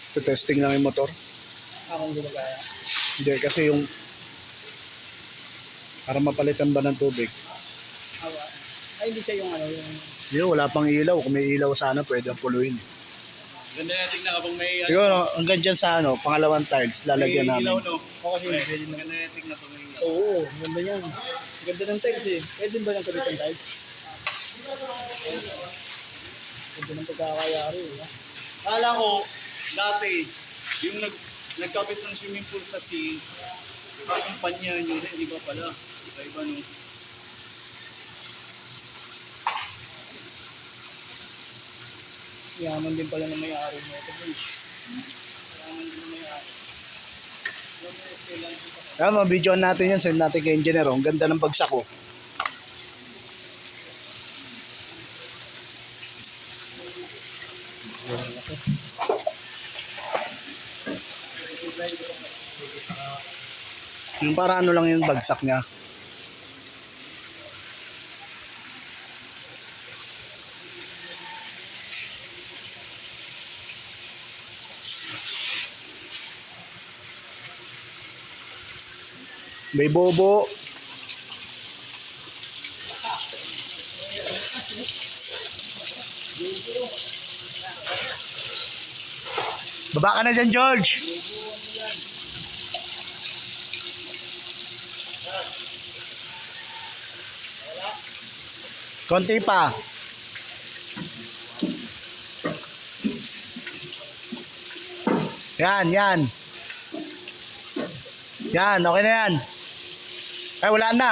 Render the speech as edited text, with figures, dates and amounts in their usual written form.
So, testing lang yung motor. Akong gumagaya. Hindi, kasi yung para mapalitan ba ng tubig. Awa. Ay, hindi siya yung ano, yung... Hindi, wala pang ilaw. Kung may ilaw sana, pwede ang puluin. Ganda natin na kapag may... Siguro, hanggang dyan sa pangalawang tiles, lalagyan may namin. ilaw, no? O kasi hindi pwede na. Ganda natin na pag may ilaw. Oo, ganda yan. Ganda ng tiles eh. Pwede ba lang kabit ng tiles? Ganda ng pagkakayari eh. Kala ko, dati, yung nagkapit ng swimming pool sa sea, kakumpanya nyo rin, di ba pala? Iba-iba, no? Yaman din pala ng may-ari mo ito. Kailangan din na may-ari. Kaya mabidyoan natin yan, send natin kay engineer. Ang ganda ng bagsak ko. Yung para ano lang yung bagsak niya. May bobo. Baba ka na dyan, George. Konti pa. Yan, yan. Yan, okay na yan. Ay, wala na.